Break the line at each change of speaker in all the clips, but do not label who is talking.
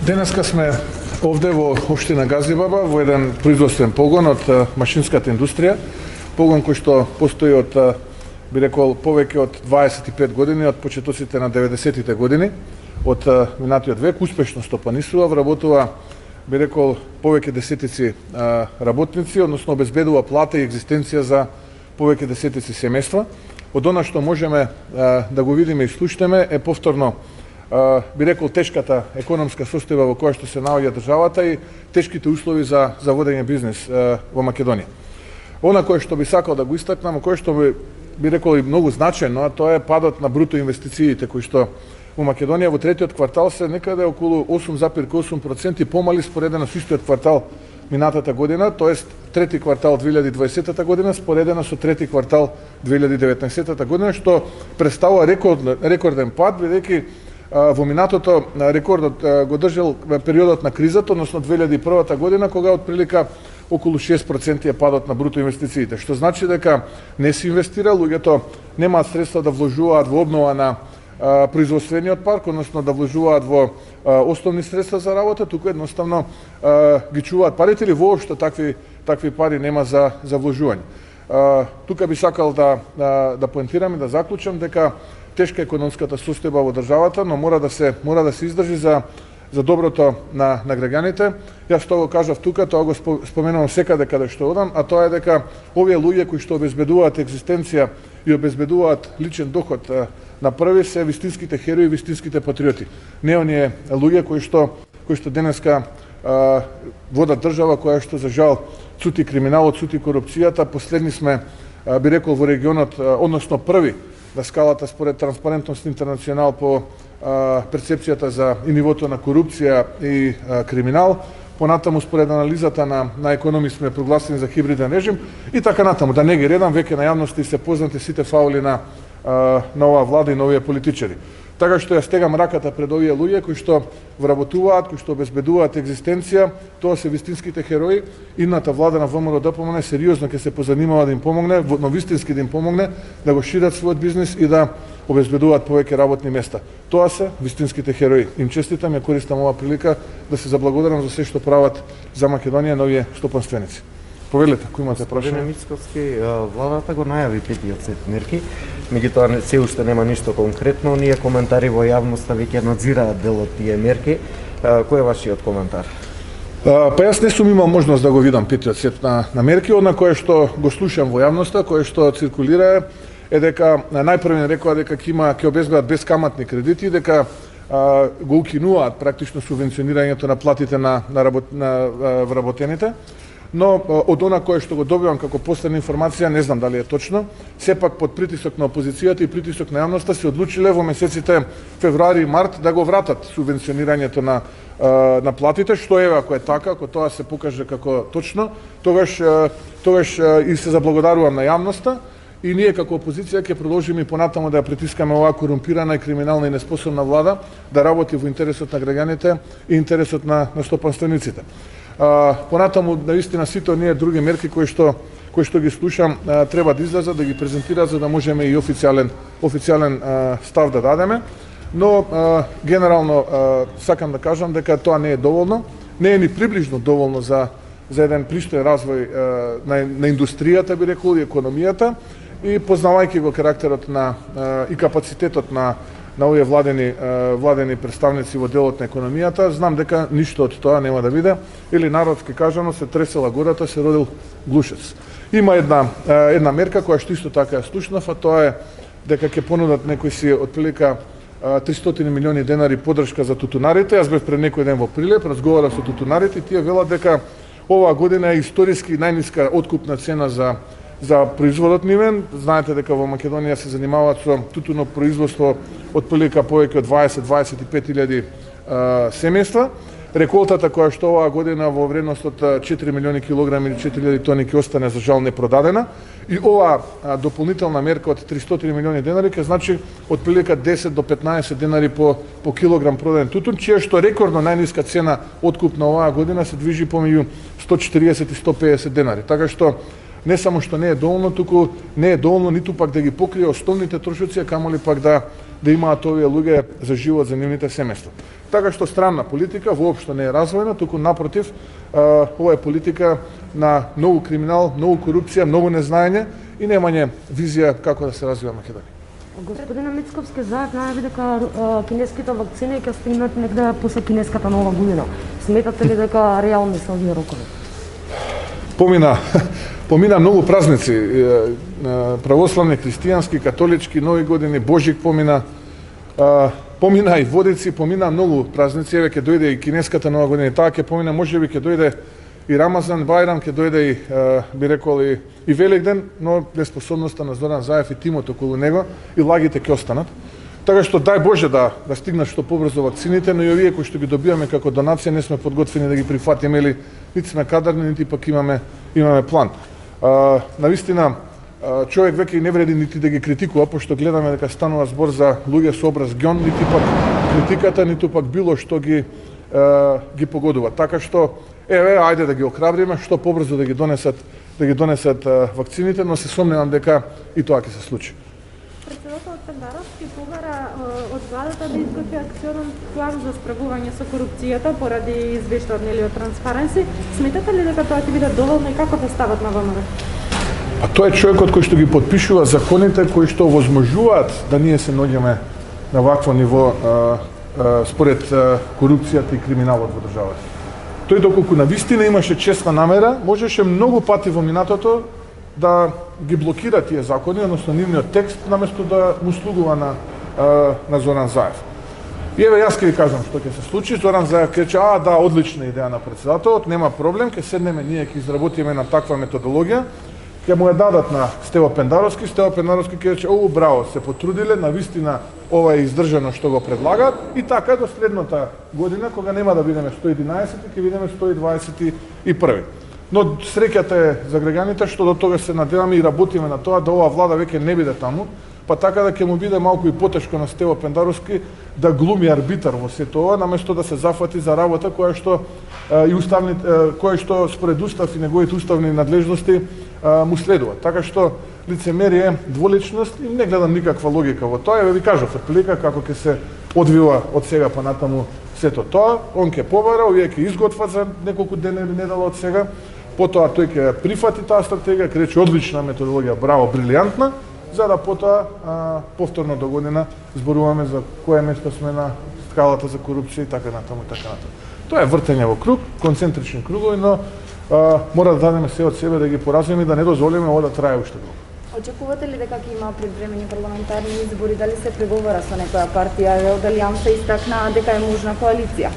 Денеска сме овде во општина Газибаба во еден производствен погон од машинската индустрија, погон кој што постои од, би рекол, повеќе од 25 години, од почетоците на 90-тите години, од минатиот век, успешно стопанисува, вработува, би рекол, повеќе десетици работници, односно обезбедува плата и екзистенција за повеќе десетици семејства. Од она што можеме да го видиме и слушнеме е повторно, би рекол, тешката економска состојба во која што се наоѓа државата и тешките услови за водење бизнес во Македонија. Она кое што би сакал да го истакнам, кое што би рекол и многу значајно, а тоа е падот на бруто инвестициите кои што во Македонија во третиот квартал се некаде околу 8,8% помали споредено со истиот квартал минатата година, тоест трети квартал 2020 година споредено со трети квартал 2019 година, што представува рекорден пад, бидејќи во минатото рекордот го држал периодот на кризата, односно 2001 година, кога отприлика околу 6% е падот на бруто инвестициите, што значи дека не се инвестира, луѓето немаат средства да вложуваат во обнова на производствениот парк, односно да вложуваат во основни средства за работа, туку едноставно ги чуваат парите или воопшто такви пари нема за вложување. Тука би сакал да поентирам и да заклучам дека тешка економската состојба во државата, но мора да се издржи за доброто на граѓаните. Јас тоа го кажав тука, тоа го споменувам секаде каде што одам, а тоа е дека овие луѓе кои што обезбедуваат екзистенција и обезбедуваат личен доход на први се вистинските херои, вистинските патриоти. Не оние луѓе кои што денеска водат држава која што за жал цути криминалот, цути корупцијата. Последни сме, би рекол, во регионот, односно први на скалата според Транспарентност Интернационал по перцепцијата за и нивото на корупција и криминал. Понатаму според анализата на економист сме прогласени за хибриден режим и така натаму. Да не ги редам, веќе на јавности се познати сите фаули на оваа влада и на овие политичари. Така што ја стегам раката пред овие луѓе кои што вработуваат, кои што обезбедуваат екзистенција, тоа се вистинските херои. Идната влада на ВМРО ДПМН сериозно ќе се позанимава да им помогне, но вистински да им помогне да го шират својот бизнис и да обезбедуваат повеќе работни места. Тоа се вистинските херои. Им честитам, ја користам оваа прилика да се заблагодарам за се што прават за Македонија новие стопанственици. Повелете, кој имате прашање?
Господине Мицковски, владата го најави петиот сет мерки, меѓутоа се уште нема ништо конкретно, ние коментари во јавноста веќе надзираат дел од тие мерки. Кој е вашиот коментар?
Па јас не сум имал можност да го видам петиот сет на мерки, одна кое што го слушам во јавноста, кое што циркулира е дека најпрвен рекоа дека ќе обезбедат бескаматни кредити, дека го укинуваат практично субвенционирањето на платите на вработените. Но од она кое што го добивам како последна информација, не знам дали е точно, сепак под притисок на опозицијата и притисок на јавноста се одлучиле во месеците февруари и март да го вратат субвенционирањето на платите, што е ако е така, ако тоа се покаже како точно, тогаш и се заблагодарувам на јавноста и ние како опозиција ќе продолжиме и понатаму да ја притискаме оваа корумпирана и криминална и неспособна влада да работи во интересот на граѓаните и интересот на стопанствениците. Понатаму, наистина, сите оние други мерки кои што ги слушам треба да излезат, да ги презентираат за да можеме и официјален став да дадеме. Но генерално сакам да кажам дека тоа не е доволно, не е ни приближно доволно за еден пристоен развој на индустријата, би рекол, и економијата, и познавајќи го карактерот и капацитетот на овие владени представници во делот на економијата, знам дека ништо од тоа нема да биде, или народски кажано, се тресела гората, се родил глушец. Има една мерка која што исто така ја слушнав, а тоа е дека ќе понудат некои си отприлика 300 милиони денари поддршка за тутунарите. Јас бев пред некој ден во Прилеп, разговарав со тутунарите и тие велат дека оваа година е историски најниска откупна цена за производот нивен. Знаете дека во Македонија се занимаваат со тутуно производство од прилика повеќе од 20-25 илјади семејства. Реколтата која што оваа година во вредност од 4 милиони килограми или 4000 тони ќе остане за жал непродадена. И оваа дополнителна мерка од 300 милиони денари ќе значи од прилика 10 до 15 денари по килограм продаден тутун, чија што рекордно најниска цена откупна оваа година се движи помеѓу 140 и 150 денари. Така што не само што не е доволно, туку не е доволно ниту пак да ги покрие основните трошоци, а камоли пак да имаат овие луѓе за живот за нивните семејства. Така што странна политика воопшто не е развојна, туку напротив, ова е политика на многу криминал, многу корупција, многу незнаење и немање визија како да се развива Македонија.
Господине Мицковски, Заев најави дека кинеските вакцини ќе стигнат негде после кинеската нова година. Сметате ли дека реални се овие рокови?
Помина многу празници, православни, христијански, католички, нови години, Божик помина и Водици, помина многу празници, еве ќе дојде и кинеската нова година, таа ќе помина, можеби ќе дојде и Рамазан, Бајрам, ќе дојде и би рекол и Великден, но неспособноста на Зоран Заев и тимот околу него и лагите ќе останат. Така што дај Боже да стигнат што побрзо вакцините, но и овие кои што ги добиваме како донација не сме подготвени да ги прифатиме или нити сме кадарни, нити пак имаме план. Навистина човек веќе не вреди нити да ги критикува, пошто гледаме дека станува збор за луѓе со образ ѓон, нити пак критиката, ниту пак било што ги погодува. Така што еве, ајде да ги охрабриме, што побрзо да ги донесат вакцините, но се сомневам дека и тоа ќе се случи.
Председател Пендаровски побара од владата да изготви акционен план за справување со корупцијата поради извештајот нели од Transparency. Сметате ли дека тоа ќе биде доволно и како да стават на ВМРО?
А тоа е човекот кој што ги подпишува законите кои што возможуваат да ние се наоѓаме на вакво ниво според корупцијата и криминалот во државата. Тој доколку навистина имаше честна намера, можеше многу пати во минатото да ги блокира тие закони, односно нивниот текст, наместо да му слугува на Зоран Заев. И еве јас ќе ви кажам што ќе се случи. Зоран Заев ќе рече: да, одлична идеја на председателот, нема проблем, ќе седнеме ние, ќе изработиме на таква методологија, ќе му ја дадат на Стево Пендаровски, Стево Пендаровски ќе рече: браво, се потрудиле, навистина ова е издржано што го предлагаат, и така до следната година, кога нема да бидеме 111, ќе бидеме 121. Но среќата е за граѓаните што до тога се надеваме и работиме на тоа да ова влада веќе не биде таму, па така да ќе му биде малку и потешко на Стево Пендаровски да глуми арбитар во сето ова, наместо да се зафати за работа која што според устав и неговите уставни надлежности му следува. Така што лицемерие, дволичност и не гледам никаква логика во тоа. Еве ви кажав прилика како ќе се одвива од сега па натаму сето тоа. Он ќе побара, овие ќе изготват за неколку дена или недела од сега. Потоа тој ќе прифати таа стратегија, ќе рече: одлична методологија, браво, брилијантна, за да потоа повторно до година зборуваме за кое место сме на скалата за корупција и така натаму и така натаму. Тоа е вртење во круг, концентрични кругови, но мора да дадеме се од себе да ги поразвиме и да не дозволиме ова да трае уште долго.
Очекувате ли дека ќе има предвремени парламентарни избори, дали се преговара со некоја партија, од Алијанса истакна дека е можна коалиција?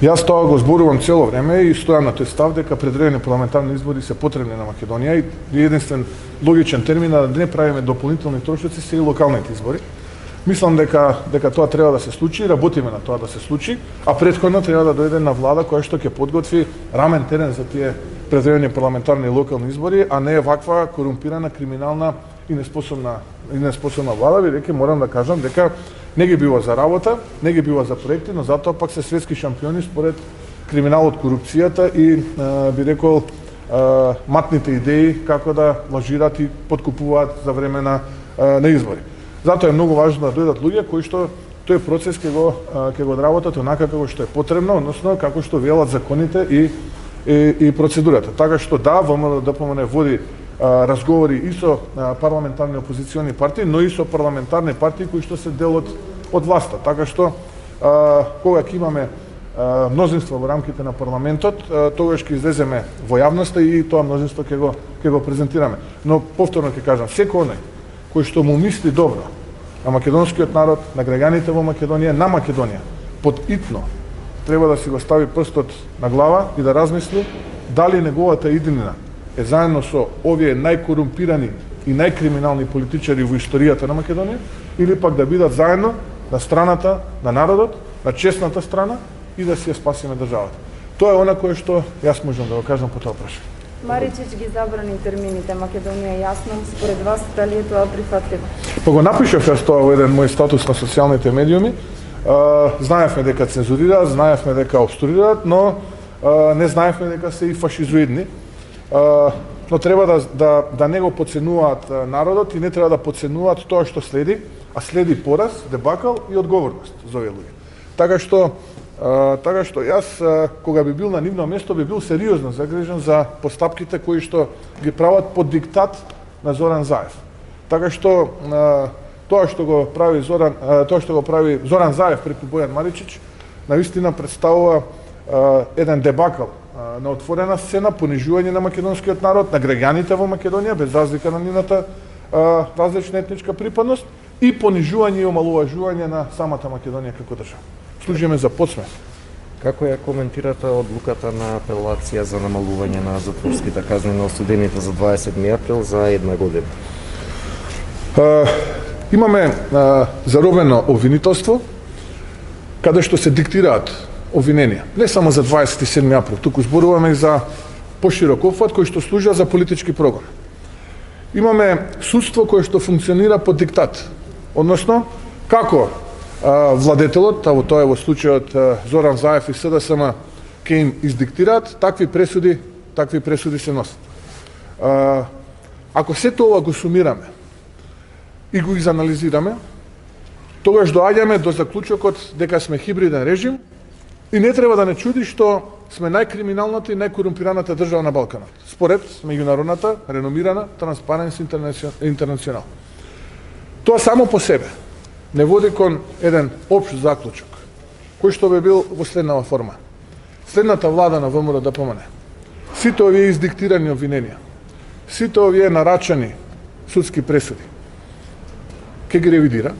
Јас тоа го зборувам цело време и стојам на тој став дека предвремени парламентарни избори се потребни на Македонија и единствен логичен термин да не правиме дополнителни трошоци се и локалните избори. Мислам дека тоа треба да се случи, работиме на тоа да се случи, а претходно треба да дојде на влада која што ќе подготви рамен терен за тие предвремени парламентарни и локални избори, а не ваква корумпирана, криминална и неспособна влада. Веќе морам да кажам дека не ги бива за работа, не ги бива за проекти, но затоа пак се светски шампиони според криминалот, корупцијата и би рекол матните идеи како да лажираат и подкупуваат за време на избори. Затоа е многу важно да дојдат луѓе кои што тој процес ќе го одработат онака како што е потребно, односно како што велат законите и процедурата. Така што да, ВМРО-ДПМН води разговори и со парламентарни опозициони партии, но и со парламентарни партии кои што се дел од власта. Така што кога ќе имаме мнозинство во рамките на парламентот, тогаш ќе излеземе во јавноста и тоа мнозинство ќе го презентираме. Но повторно ќе кажам, секој оној кој што му мисли добро на македонскиот народ, на граѓаните во Македонија, на Македонија, под итно треба да си го стави прстот на глава и да размисли дали неговата иднина е заедно со овие најкорумпирани и најкриминални политичари во историјата на Македонија, или пак да бидат заедно на страната на народот, на честната страна и да си ја спасиме државата. Тоа е она кое што јас можам да го кажам по тоа прашање.
Маричич ги забрани термините Македонија јасно, според вас дали е тоа прифатливо?
Па го напишав јас тоа во еден мој статус на социјалните медиуми. Знаевме дека цензурираат, знаевме дека обструираат, но не знаевме дека се и фашизоидни. но треба да не го подценуваат народот и не треба да подценуваат тоа што следи, а следи пораз, дебакал и одговорност за овие луѓе. Така што јас кога би бил на нивно место би бил сериозно загрижен за постапките кои што ги прават под диктат на Зоран Заев. Така што тоа што го прави Зоран Заев преку Бојан Маричич навистина представува еден дебакал на отворена сцена, понижување на македонскиот народ, на граѓаните во Македонија, без разлика на нивната различна етничка припадност, и понижување и омалуважување на самата Македонија како држава. Служиме за подсмех.
Како ја коментирате одлуката на апелација за намалување на затворските казни на осудените за 27 април за 1 година?
Имаме заробено обвинителство, каде што се диктираат обвиненија. Не само за 27 април, туку зборуваме и за поширок опфат кој што служа за политички прогон. Имаме судство кое што функционира под диктат, односно како владетелот, тоа е во случајот Зоран Заев и СДСМ, ќе им издиктираат, такви пресуди се носат. Ако сето ова го сумираме и го изанализираме, тогаш доаѓаме до заклучокот дека сме хибриден режим и не треба да не чуди што сме најкриминалната и најкорумпираната држава на Балканот, според меѓународната реномирана Transparency International. Тоа само по себе не води кон еден општ заклучок, кој што би бил во следнава форма. Следната влада на ВМРО-ДПМН, сите овие издиктирани обвиненија, сите овие нарачани судски пресуди, ќе ги ревидира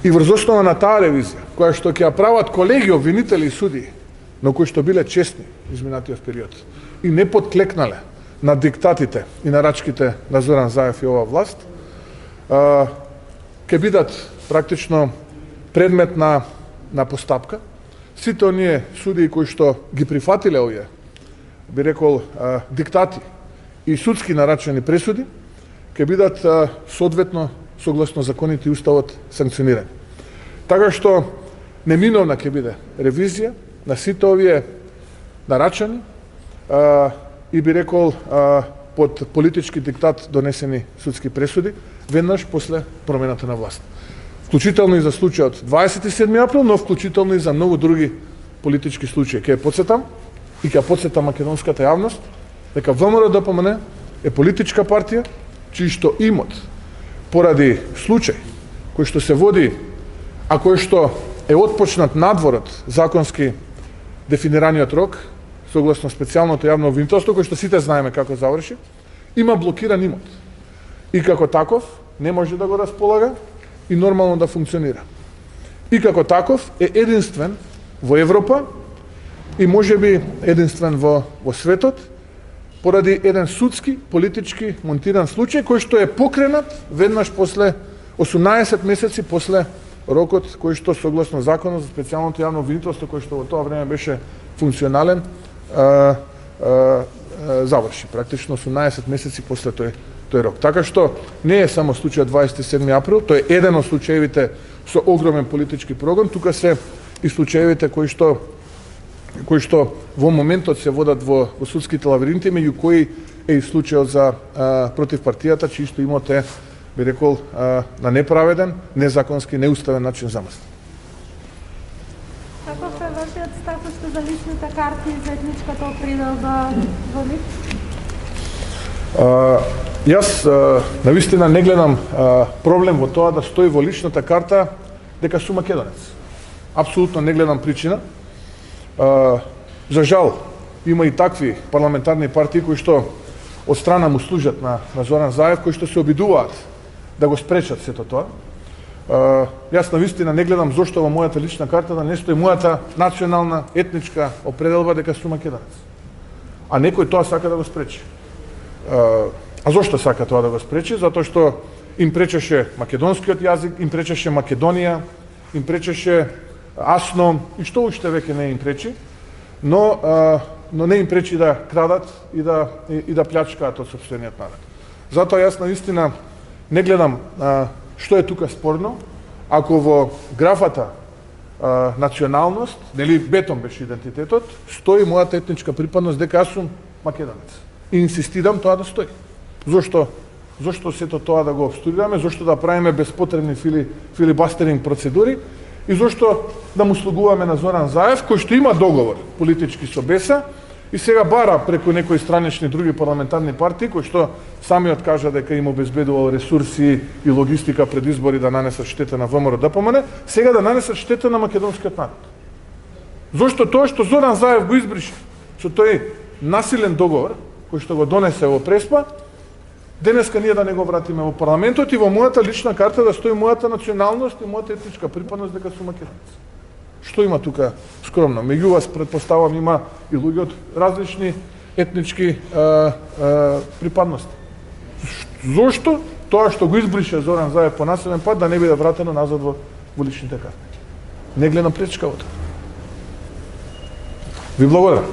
и врз основа на таа ревизија, која што ќе ја прават колеги обвинители и судии, но кои што биле честни изминатиот период и не подклекнале на диктатите и нарачките на Зоран Заев и оваа власт, ќе бидат практично предмет на постапка. Сите оние судии кои што ги прифатиле овие, би рекол, диктати и судски нарачани пресуди, ќе бидат соодветно согласно законите и уставот санкционирани. Така што неминовна ќе биде ревизија на сите овие нарачани и би рекол под политички диктат донесени судски пресуди веднаш после промената на власт. Вклучително и за случајот 27 април, но вклучително и за многу други политички случаи. Ќе подсетам и ќе подсетам македонската јавност дека ВМРО-ДПМН е политичка партија чиј што имот поради случај кој што се води, а кој што е отпочнат надвор од законски дефинираниот рок, согласно специјалното јавно обвинителство, кој што сите знаеме како заврши, има блокиран имот. И како таков не може да го располага и нормално да функционира. И како таков е единствен во Европа и можеби единствен во светот, поради еден судски, политички монтиран случај кој што е покренат веднаш после 18 месеци после рокот кој што согласно законот за специјалното јавно обвинителство кој што во тоа време беше функционален заврши практично 18 месеци после тој рок. Така што не е само случајот 27 април, тој е еден од случаевите со огромен политички прогон, тука се и случаевите кои што во моментот се водат во судските лабиринти, меѓу кои е и случајот за против партијата, чиј што имот е, би рекол, на неправеден, незаконски, неуставен начин замислен.
Каков е вашиот статус за личните карти за етничката определба во НИП?
Јас навистина не гледам проблем во тоа да стои во личната карта дека сум македонец. Апсолутно не гледам причина. За жал, има и такви парламентарни партии кои што од страна му служат на Зоран Заев, кои што се обидуваат да го спречат сето тоа. Јас навистина не гледам зошто во мојата лична карта да не стои мојата национална етничка определба дека сум македонец. А некој тоа сака да го спречи. А зошто сака тоа да го спречи? Затоа што им пречеше македонскиот јазик, им пречеше Македонија, им пречеше Асно и што уште веќе не им пречи, но не им пречи да крадат и да плячкаат од сопствениот народ. Затоа јас наистина не гледам што е тука спорно, ако во графата националност, нели бетон беше идентитетот, стои мојата етничка припадност дека јас сум македонец. И инсистирам тоа да стои. Зошто сето тоа да го обструираме, зошто да правиме безпотребни филибастеринг процедури и зошто да му слугуваме на Зоран Заев, кој што има договор политички со БЕСА и сега бара преку некои странични други парламентарни партии кои што самиот кажа дека им обезбедувал ресурси и логистика пред избори да нанесат штета на ВМРО ДПМН, сега да нанесат штета на македонскиот народ. Зошто тоа што Зоран Заев го избрише со тој насилен договор кој што го донесе во Преспа, денеска ние да не го вратиме во парламентот и во мојата лична карта да стои мојата националност и мојата етничка припадност дека сум македонец. Што има тука скромно? Меѓу вас претпоставам има и луѓе од различни етнички припадности. Зошто тоа што го избрише Зоран Заев по насилен пат да не биде вратено назад во личните карти? Не гледам пречка во тоа. Ви благодарам.